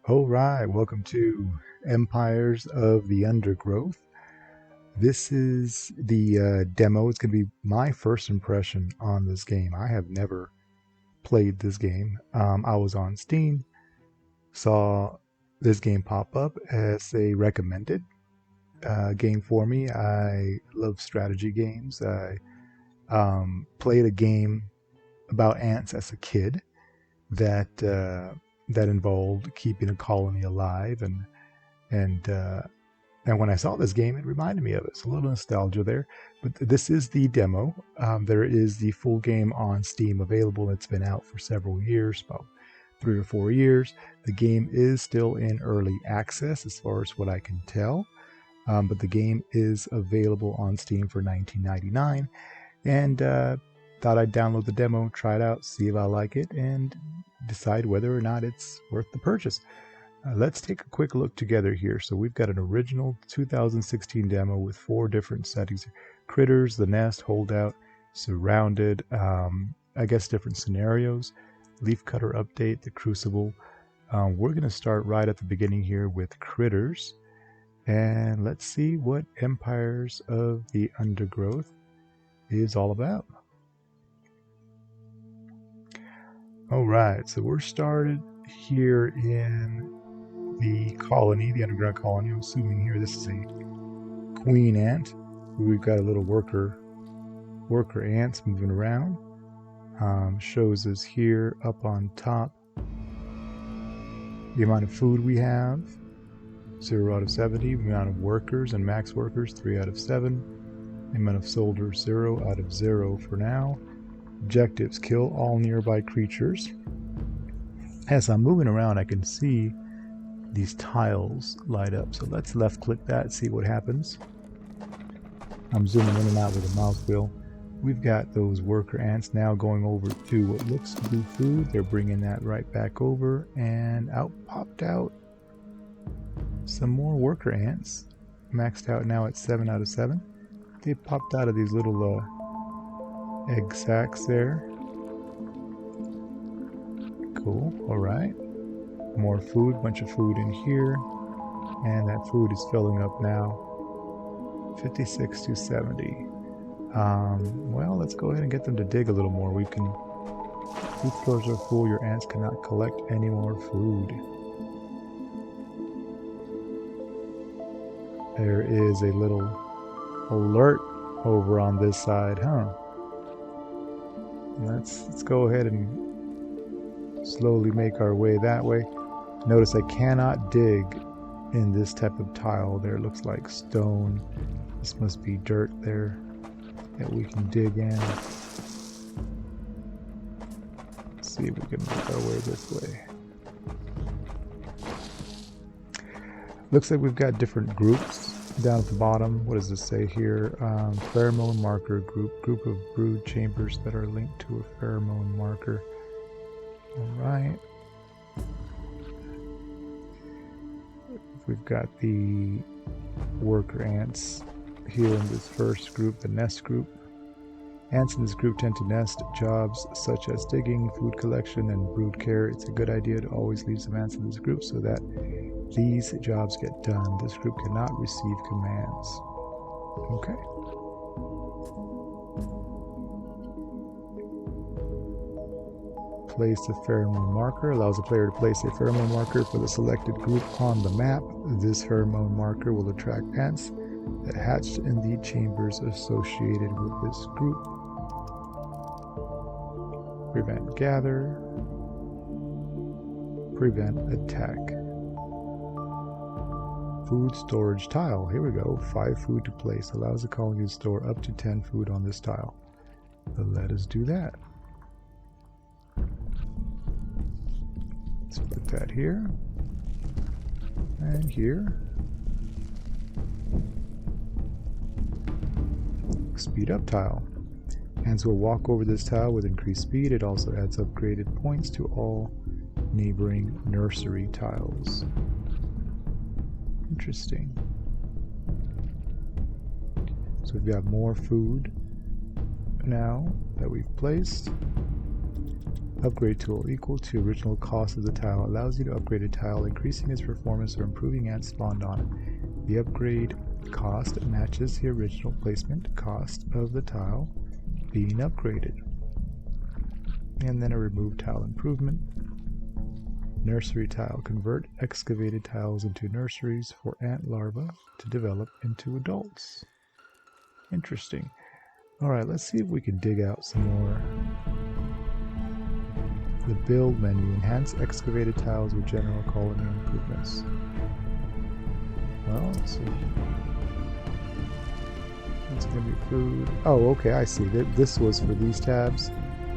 All right, welcome to Empires of the Undergrowth. This is the demo. It's going to be my first impression on this game. I have never played this game. I was on Steam, saw this game pop up as a recommended game for me. I love strategy games. I played a game about ants as a kid that involved keeping a colony alive and and when I saw this game, it reminded me of it. It's a little nostalgia there, but this is the demo. There is the full game on Steam available. It's been out for several years, about 3 or 4 years. The game is still in early access, as far as what I can tell, but the game is available on Steam for $19.99, and thought I'd download the demo, try it out, see if I like it, and decide whether or not it's worth the purchase. Let's take a quick look together here. So we've got an original 2016 demo with 4 different settings: critters, the nest, holdout, surrounded, I guess different scenarios, leafcutter update, the crucible. We're going to start right at the beginning here with critters, and let's see what Empires of the Undergrowth is all about. All right, so we're started here in the colony, the underground colony. I'm assuming here this is a queen ant. We've got a little worker ants moving around. Shows us here up on top the amount of food we have, 0 out of 70. The amount of workers and max workers, 3 out of 7. The amount of soldiers, 0 out of 0 for now. Objectives: kill all nearby creatures. As I'm moving around, I can see these tiles light up. So let's left click that, see what happens. I'm zooming in and out with a mouse wheel. We've got those worker ants now going over to what looks to be food. They're bringing that right back over, and out popped out some more worker ants, maxed out now at 7 out of 7. They popped out of these little egg sacs there. Cool. All right, more food, bunch of food in here, and that food is filling up now, 56 to 70. Well, let's go ahead and get them to dig a little more. We can, food stores are full. Your ants cannot collect any more food. There is a little alert over on this side, huh? Let's go ahead and slowly make our way that way. Notice I cannot dig in this type of tile. There, it looks like stone. This must be dirt there that we can dig in. Let's see if we can make our way this way. Looks like we've got different groups down at the bottom. What does this say here? Pheromone marker group of brood chambers that are linked to a pheromone marker. All right. We've got the worker ants here in this first group, the nest group. Ants in this group tend to nest jobs such as digging, food collection, and brood care. It's a good idea to always leave some ants in this group so that these jobs get done. This group cannot receive commands. Okay. Place a pheromone marker. Allows the player to place a pheromone marker for the selected group on the map. This pheromone marker will attract ants that hatched in the chambers associated with this group. Prevent gather. Prevent attack. Food storage tile. Here we go. 5 food to place. Allows the colony to store up to 10 food on this tile. So let us do that. Let's put that here and here. Speed up tile. Ants will walk over this tile with increased speed. It also adds upgraded points to all neighboring nursery tiles. Interesting. So we've got more food now that we've placed. Upgrade tool equal to original cost of the tile allows you to upgrade a tile, increasing its performance or improving ants spawned on it. The upgrade cost matches the original placement cost of the tile being upgraded. And then a remove tile improvement. Nursery tile. Convert excavated tiles into nurseries for ant larvae to develop into adults. Interesting. Alright, let's see if we can dig out some more. The build menu. Enhance excavated tiles with general colony improvements. Well, let's see. That's going to be food. Oh, okay, I see. This was for these tabs.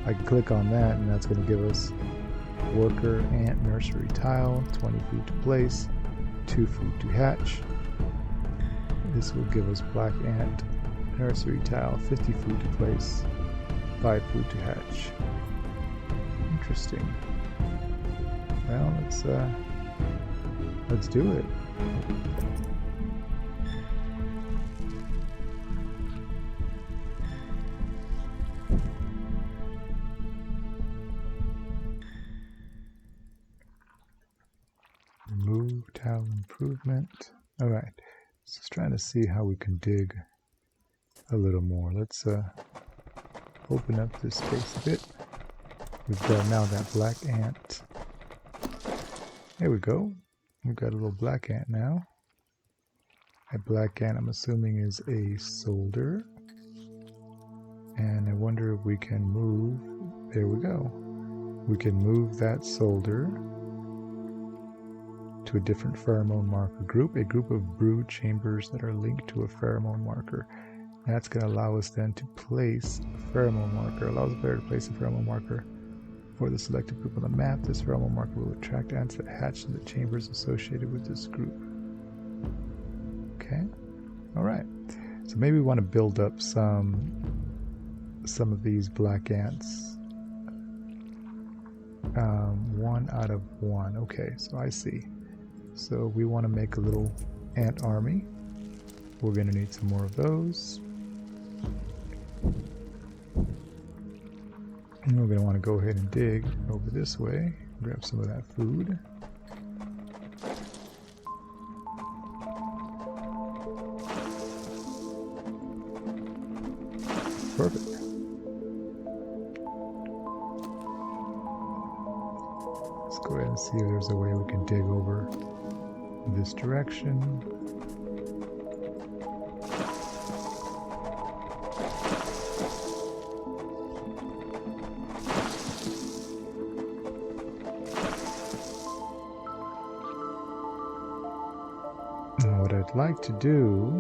I can click on that and that's going to give us worker ant nursery tile, 20 food to place, 2 food to hatch. This will give us black ant nursery tile, 50 food to place, 5 food to hatch. Interesting. Well, let's do it. Remove tile improvement. Alright, just trying to see how we can dig a little more. Let's open up this space a bit. We've got now that black ant. There we go. We've got a little black ant now. That black ant, I'm assuming, is a soldier. And I wonder if we can move. There we go. We can move that soldier to a different pheromone marker group. A group of brood chambers that are linked to a pheromone marker. That's going to allow us then to place a pheromone marker. Allows the player to place a pheromone marker for the selected group on the map. This pheromone marker will attract ants that hatch in the chambers associated with this group. Okay. Alright. So maybe we want to build up some of these black ants. 1 out of 1. Okay, so I see. So we want to make a little ant army. We're going to need some more of those. And we're going to want to go ahead and dig over this way, grab some of that food. Perfect. Let's go ahead and see if there's a way we can dig over this direction. What I'd like to do,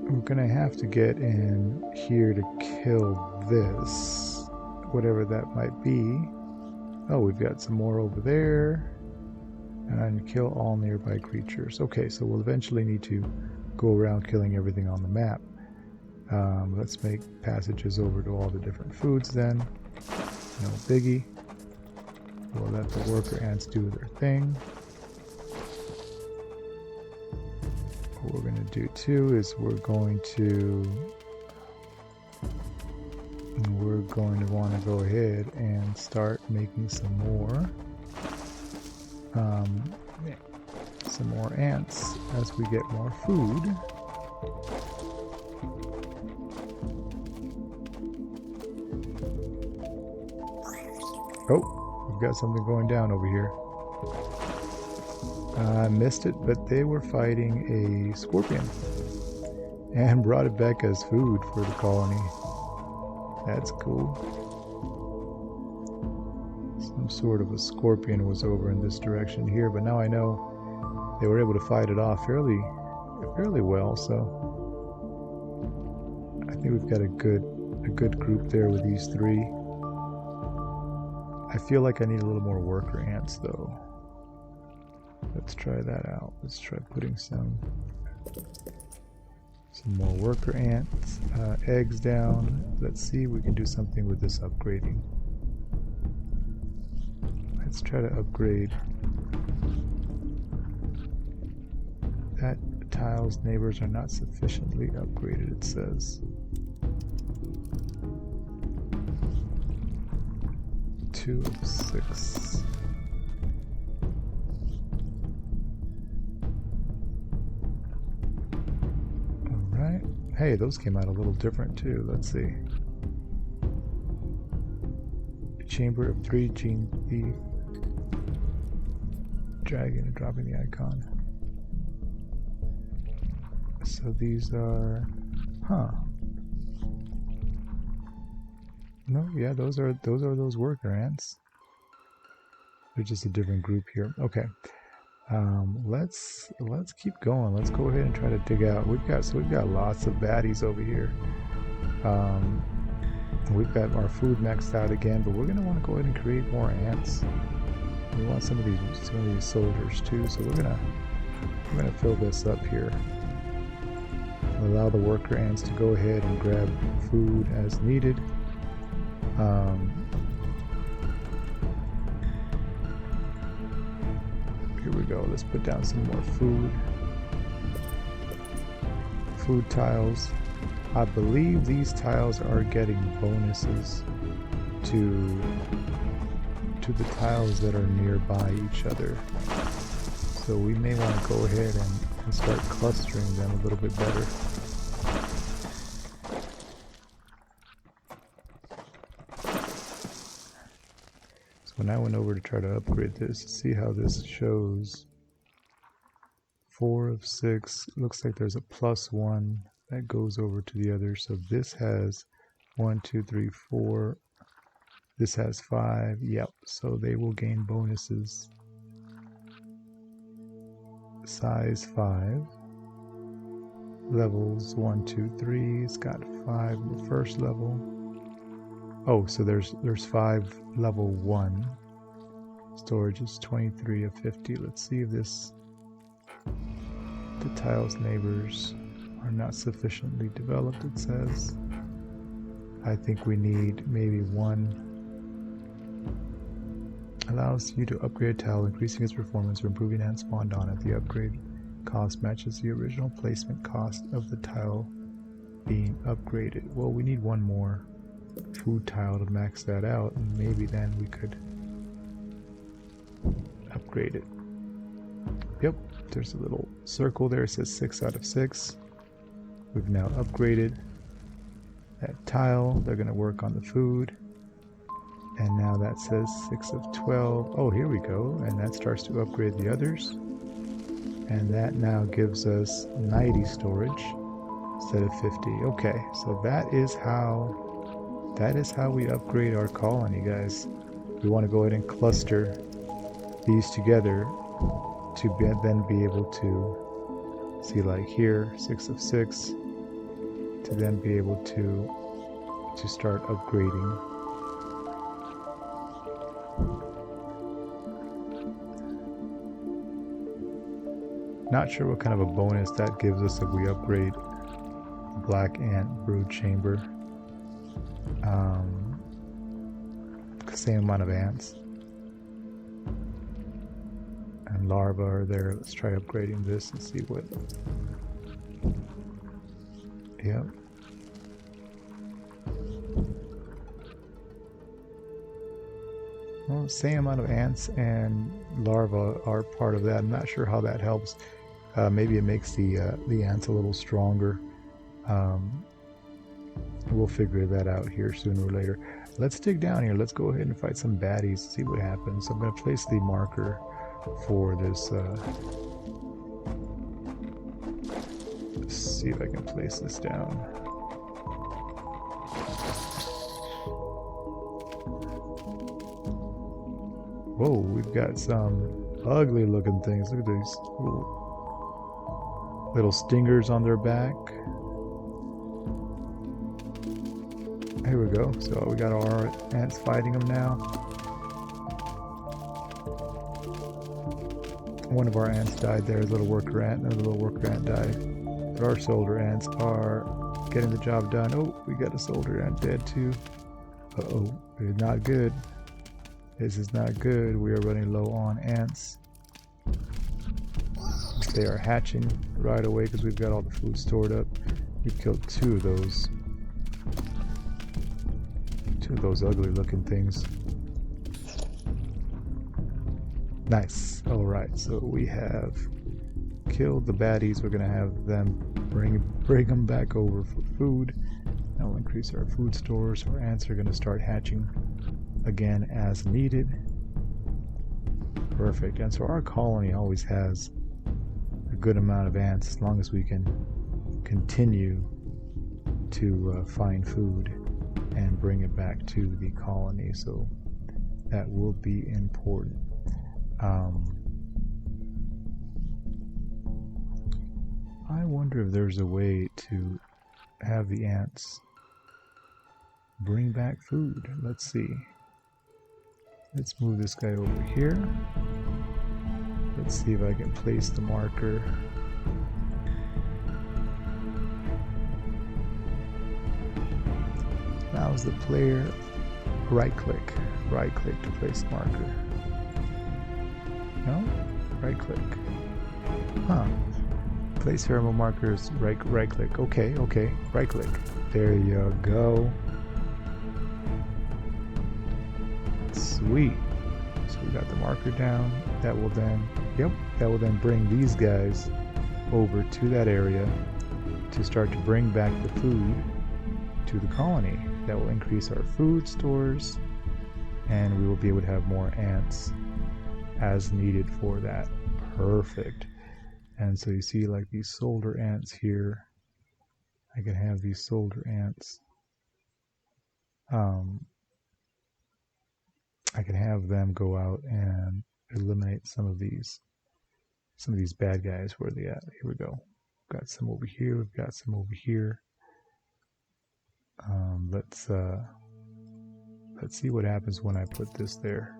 we're gonna have to get in here to kill this, whatever that might be. Oh, we've got some more over there, and kill all nearby creatures. Okay, so we'll eventually need to go around killing everything on the map. Let's make passages over to all the different foods then. No biggie. We'll let the worker ants do their thing. What we're going to do too is we're going to want to go ahead and start making some more ants as we get more food. Oh, we've got something going down over here. I missed it, but they were fighting a scorpion and brought it back as food for the colony. That's cool. Some sort of a scorpion was over in this direction here, but now I know they were able to fight it off fairly well, so I think we've got a good group there with these three. I feel like I need a little more worker ants though. Let's try that out. Let's try putting some more worker ants eggs down. Let's see if we can do something with this upgrading. Let's try to upgrade that tile's neighbors are not sufficiently upgraded, it says. 2 of 6. Alright. Hey, those came out a little different too. Let's see. Chamber of 3 gene thief. Dragging and dropping the icon. So these are, no, yeah, those are those worker ants. They're just a different group here. Okay, let's keep going. Let's go ahead and try to dig out. We've got lots of baddies over here. We've got our food maxed out again, but we're gonna want to go ahead and create more ants. We want some of these soldiers too, so we're gonna fill this up here. Allow the worker ants to go ahead and grab food as needed. Here we go. Let's put down some more food tiles. I believe these tiles are getting bonuses to the tiles that are nearby each other. So we may want to go ahead and start clustering them a little bit better. So when I went over to try to upgrade this, see how this shows. 4 of 6, looks like there's a +1 that goes over to the other. So this has 1, 2, 3, 4. This has 5. Yep, so they will gain bonuses. Size 5. Levels 1, 2, 3. It's got 5 in the first level. Oh, so there's 5 level 1. Storage is 23 of 50. Let's see if the tile's neighbors are not sufficiently developed, it says. I think we need maybe 1. Allows you to upgrade a tile, increasing its performance or improving ant spawned on it. The upgrade cost matches the original placement cost of the tile being upgraded. Well, we need 1 more food tile to max that out, and maybe then we could upgrade it. Yep, there's a little circle there. It says 6 out of 6. We've now upgraded that tile. They're going to work on the food. And now that says 6 of 12. Oh, here we go. And that starts to upgrade the others. And that now gives us 90 storage instead of 50. Okay, so that is how we upgrade our colony, guys. We want to go ahead and cluster these together to then be able to see, like here, 6 of 6, to then be able to start upgrading. Not sure what kind of a bonus that gives us if we upgrade the black ant brood chamber. Same amount of ants and larvae are there. Let's try upgrading this and see what. Yep. Well, same amount of ants and larvae are part of that. I'm not sure how that helps. Maybe it makes the ants a little stronger. We'll figure that out here sooner or later. Let's dig down here. Let's go ahead and fight some baddies, see what happens. So I'm going to place the marker for this. Let's see if I can place this down. Whoa, we've got some ugly looking things. Look at these little stingers on their back. Here we go. So we got our ants fighting them now. One of our ants died there, a little worker ant. Another little worker ant died. But our soldier ants are getting the job done. Oh, we got a soldier ant dead too. Uh-oh, it's not good. This is not good. We are running low on ants. They are hatching right away because we've got all the food stored up. We've killed 2 of those. 2 of those ugly looking things. Nice. All right, so we have killed the baddies. We're gonna have them bring them back over for food. That will increase our food stores. Our ants are gonna start hatching again as needed. Perfect. And so our colony always has a good amount of ants as long as we can continue to find food and bring it back to the colony. So that will be important. I wonder if there's a way to have the ants bring back food. Let's see. Let's move this guy over here. Let's see if I can place the marker. Now is the player right click to place marker. No? Right click. Huh. Place pheromone markers, right click. Okay, right click. There you go. Sweet. So we got the marker down. That will then bring these guys over to that area to start to bring back the food to the colony. That will increase our food stores, and we will be able to have more ants as needed for that. Perfect. And so you see like these soldier ants here. I can have these soldier ants. I can have them go out and eliminate some of these bad guys. Where are they at? Here we go. We've got some over here. We've got some over here. Let's see what happens when I put this there,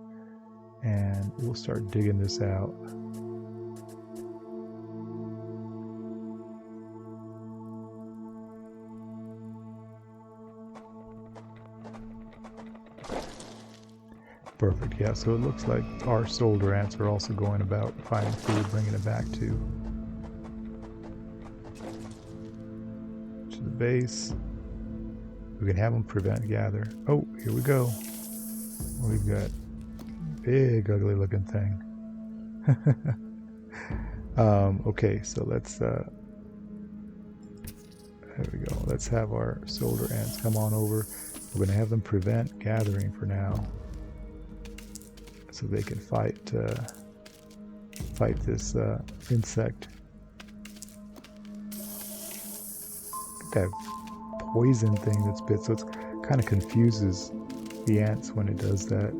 and we'll start digging this out. Perfect. Yeah, so it looks like our soldier ants are also going about finding food, bringing it back to the base. We can have them prevent gather. Oh, here we go. We've got big, ugly looking thing. Okay, so let's there we go. Let's have our soldier ants come on over. We're gonna have them prevent gathering for now, so they can fight this insect. That poison thing that's bit, so it kind of confuses the ants when it does that.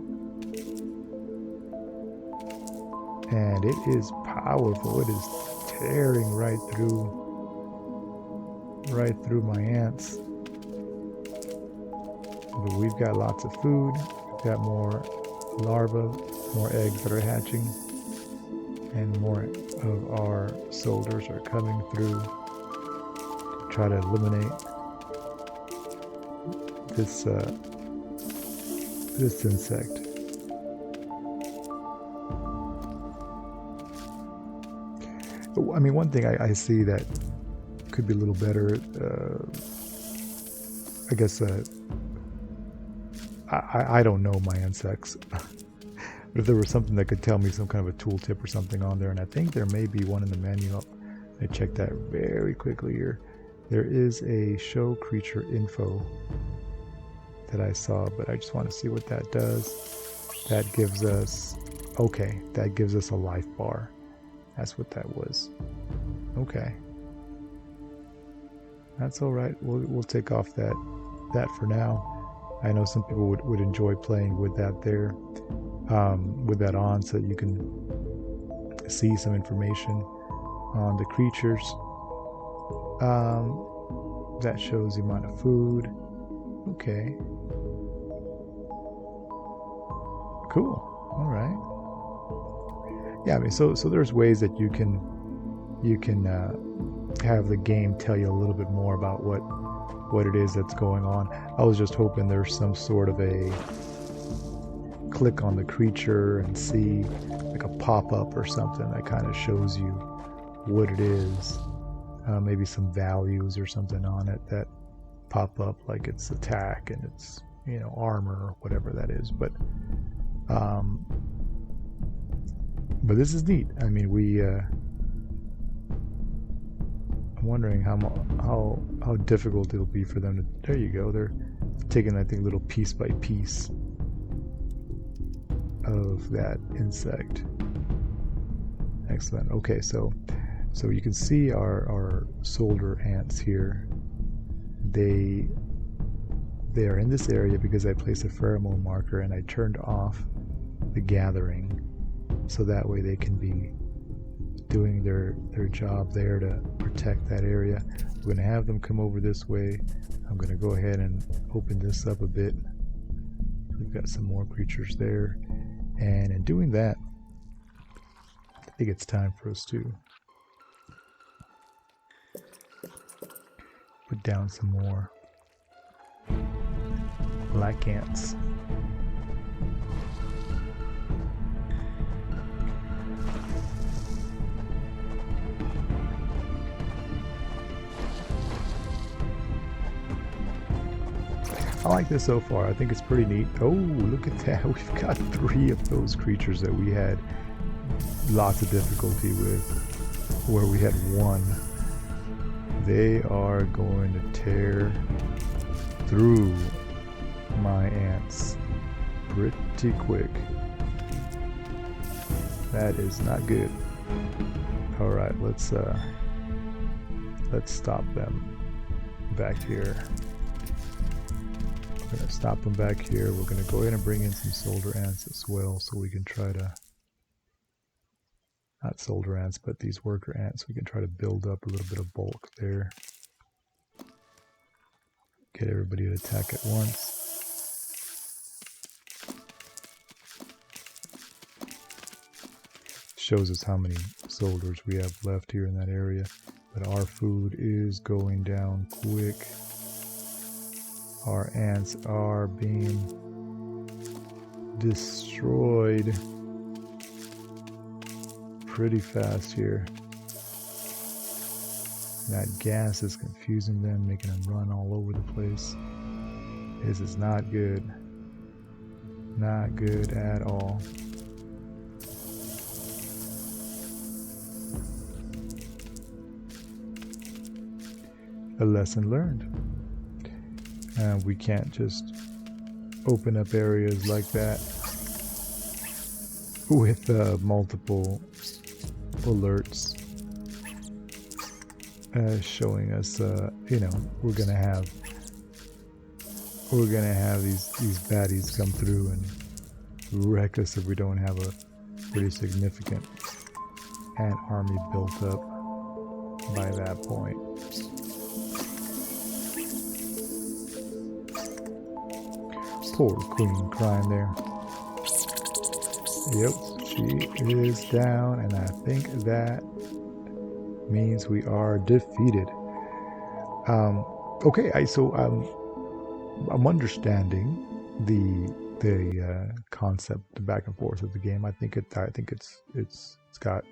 And it is powerful. It is tearing right through my ants. But we've got lots of food. We've got more larvae, more eggs that are hatching, and more of our soldiers are coming through to try to eliminate this insect. I mean, one thing I see that could be a little better, I guess, I don't know my insects. But if there was something that could tell me some kind of a tooltip or something on there, and I think there may be one in the menu. I check that very quickly here. There is a show creature info that I saw, but I just want to see what that does. That gives us, okay, that gives us a life bar. That's what that was. Okay. That's all right. We'll take off that for now. I know some people would enjoy playing with that there, with that on, so that you can see some information on the creatures. That shows the amount of food. Okay. Cool. All right. Yeah, I mean, so there's ways that you can have the game tell you a little bit more about what it is that's going on. I was just hoping there's some sort of a click on the creature and see like a pop-up or something that kind of shows you what it is. Maybe some values or something on it that pop up, like its attack and its, armor or whatever that is. But But this is neat. I mean, I'm wondering how difficult it'll be for them to. There you go. They're taking, I think, little piece by piece of that insect. Excellent. Okay, so you can see our soldier ants here. They are in this area because I placed a pheromone marker and I turned off the gathering, so that way they can be doing their job there to protect that area. We're going to have them come over this way. I'm going to go ahead and open this up a bit. We've got some more creatures there, and in doing that, I think it's time for us to put down some more black ants. I like this so far. I think it's pretty neat. Oh, look at that. We've got 3 of those creatures that we had lots of difficulty with, where we had 1. They are going to tear through my ants pretty quick. That is not good. All right, let's stop them back here. We're going to stop them back here. We're going to go ahead and bring in some soldier ants as well, so we can try to, not soldier ants, but these worker ants, we can try to build up a little bit of bulk there. Get everybody to attack at once. Shows us how many soldiers we have left here in that area, but our food is going down quick. Our ants are being destroyed pretty fast here. That gas is confusing them, making them run all over the place. This is not good. Not good at all. A lesson learned. We can't just open up areas like that with multiple alerts showing us, you know, we're gonna have these baddies come through and wreck us if we don't have a pretty significant ant army built up by that point. Poor queen crying there. Yep, she is down, and I think that means we are defeated. Okay, so I'm understanding the concept, the back and forth of the game. I think it's got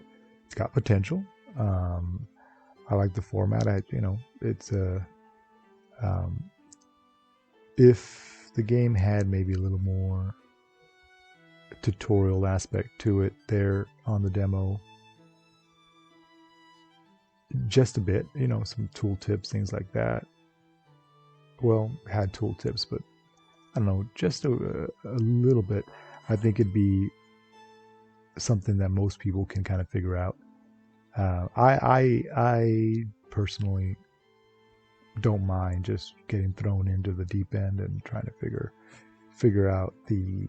potential. I like the format. If the game had maybe a little more tutorial aspect to it there on the demo, just a bit, you know, some tooltips, things like that. Well, had tooltips, but I don't know, just a little bit. I think it'd be something that most people can kind of figure out. I personally don't mind just getting thrown into the deep end and trying to figure out the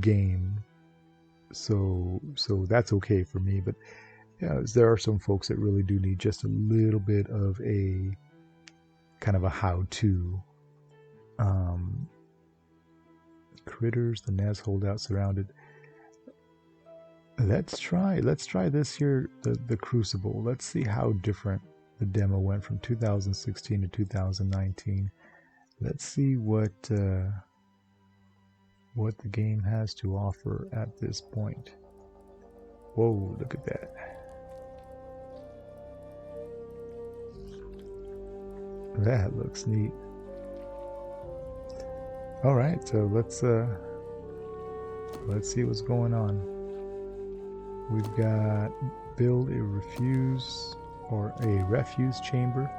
game. So that's okay for me. But yeah, there are some folks that really do need just a little bit of a kind of a how-to. Critters, the nest holdout surrounded. Let's try this here, the Crucible. Let's see how different the demo went from 2016 to 2019. Let's see what the game has to offer at this point. Whoa, look at that. That looks neat. All right, so let's see what's going on. We've got build a refuse or a refuse chamber,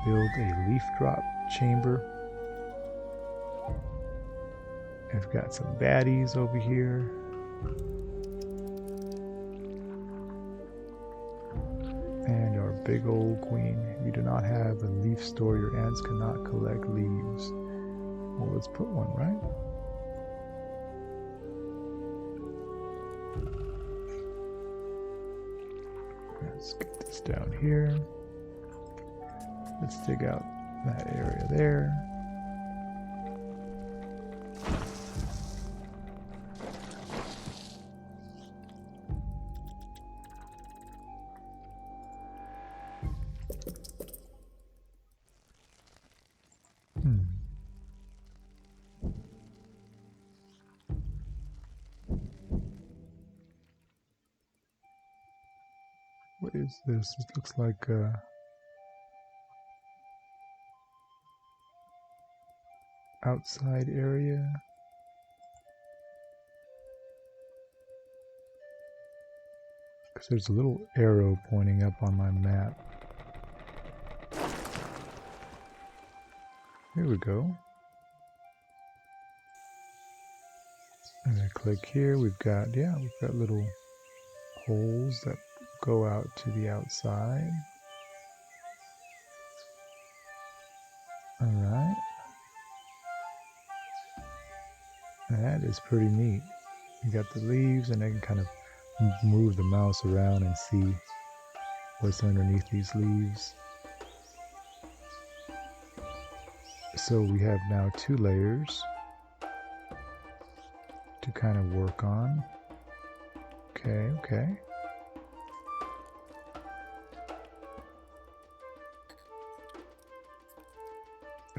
build a leaf drop chamber. I've got some baddies over here. And our big old queen. You do not have a leaf store. Your ants cannot collect leaves. Well, let's put one, right? Let's get this down here. Let's dig out that area there. What is this? This looks like outside area. Because there's a little arrow pointing up on my map. Here we go. And I click here. We've got little holes that go out to the outside. All right. That is pretty neat. You got the leaves, and I can kind of move the mouse around and see what's underneath these leaves. So we have now 2 layers to kind of work on. Okay.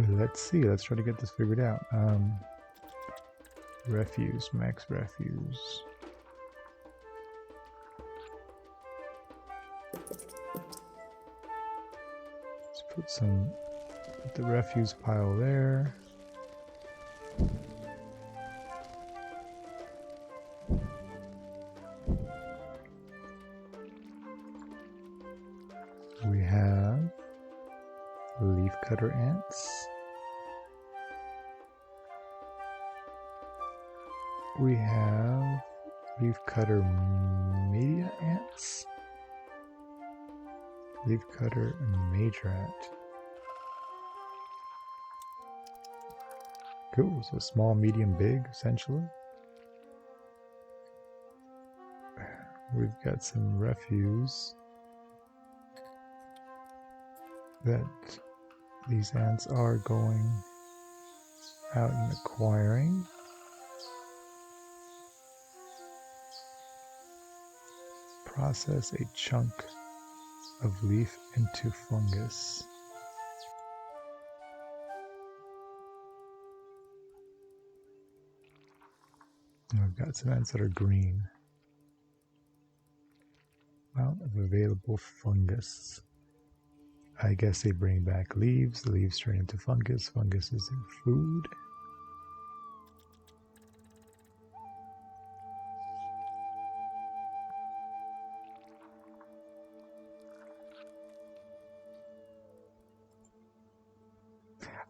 Let's see. Let's try to get this figured out. Refuse, max refuse. Let's put the refuse pile there. We have leaf cutter ants. We have leaf cutter media ants. Leaf cutter major ant. Cool, so small, medium, big, essentially. We've got some refuse that these ants are going out and acquiring. Process a chunk of leaf into fungus. And I've got some ants that are green. Amount of available fungus. I guess they bring back leaves. The leaves turn into fungus. Fungus is their food.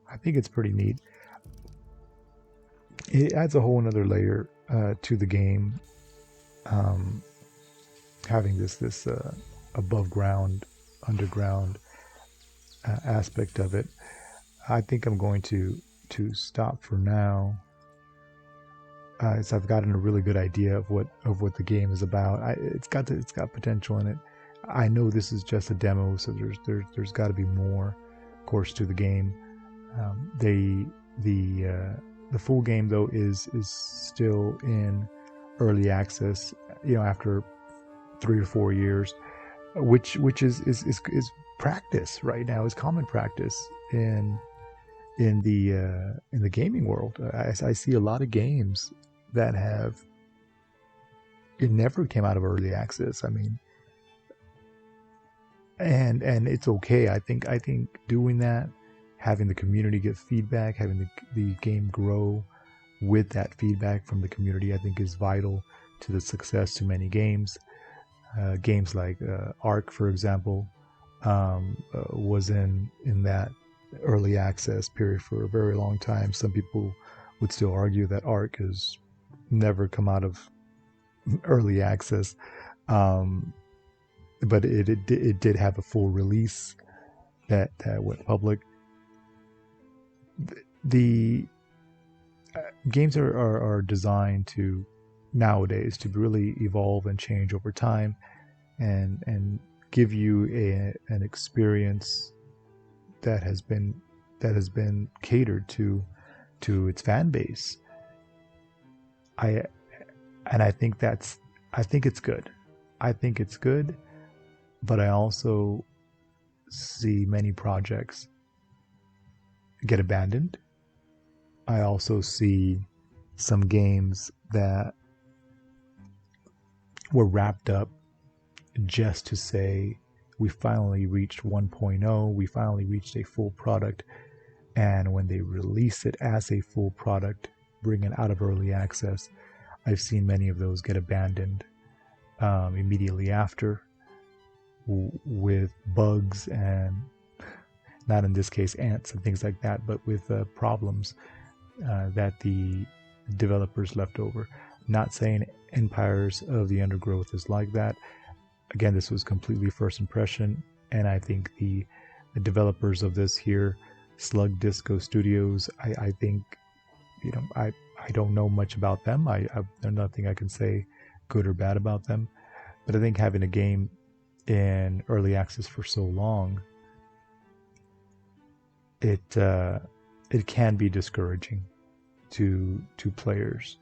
I think it's pretty neat. It adds a whole another layer to the game, having this above ground, underground aspect of it. I think I'm going to stop for now. So I've gotten a really good idea of what the game is about. It's got potential in it. I know this is just a demo, so there's got to be more, of course, to the game. The full game though is still in early access. After 3 or 4 years, which is practice right now, is common practice in the gaming world. I see a lot of games that it never came out of early access. I mean, and it's okay. I think doing that, having the community give feedback, having the game grow with that feedback from the community, I think is vital to the success to many games. Games like Ark, for example, was in that early access period for a very long time. Some people would still argue that Ark has never come out of early access, um, but it did have a full release that went public. The games are designed to nowadays to really evolve and change over time, and give you an experience that has been catered to its fan base. I and I think it's good. I think it's good, but I also see many projects get abandoned. I also see some games that were wrapped up just to say we finally reached 1.0, we finally reached a full product, and when they release it as a full product, bring it out of early access, I've seen many of those get abandoned immediately after, with bugs and, not in this case ants and things like that, but with problems that the developers left over. Not saying Empires of the Undergrowth is like that. Again, this was completely first impression, and I think the developers of this here, Slug Disco Studios, I think, I don't know much about them. There's nothing I can say good or bad about them, but I think having a game in early access for so long, it can be discouraging to players.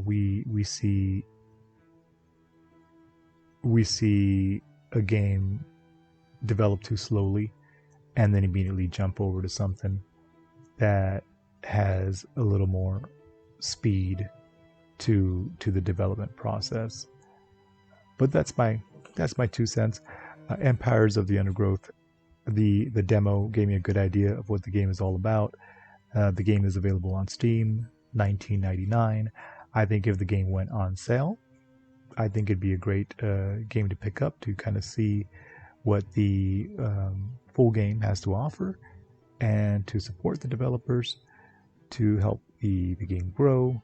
We see a game develop too slowly, and then immediately jump over to something that has a little more speed to the development process. But that's my 2 cents. Empires of the Undergrowth, the demo gave me a good idea of what the game is all about. The game is available on Steam, $19.99. I think if the game went on sale, I think it'd be a great game to pick up to kind of see what the full game has to offer, and to support the developers, to help the game grow.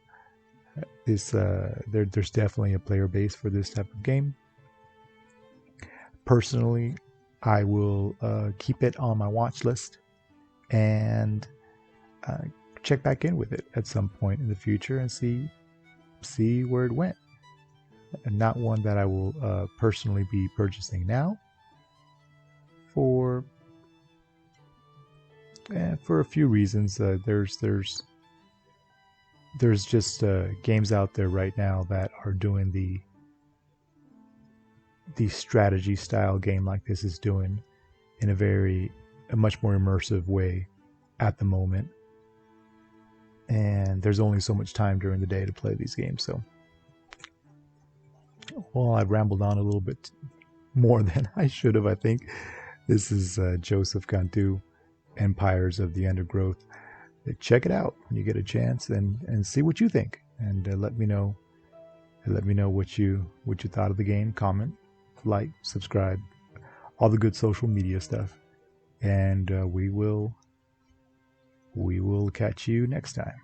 There's definitely a player base for this type of game. Personally, I will keep it on my watch list and check back in with it at some point in the future and see where it went. And not one that I will personally be purchasing now, for a few reasons. There's just games out there right now that are doing the strategy style game like this is doing in a much more immersive way at the moment. And there's only so much time during the day to play these games. So, well, I've rambled on a little bit more than I should have, I think. This is Joseph Cantu, Empires of the Undergrowth. Check it out when you get a chance, and see what you think, and let me know what you thought of the game. Comment, like, subscribe, all the good social media stuff, and we will catch you next time.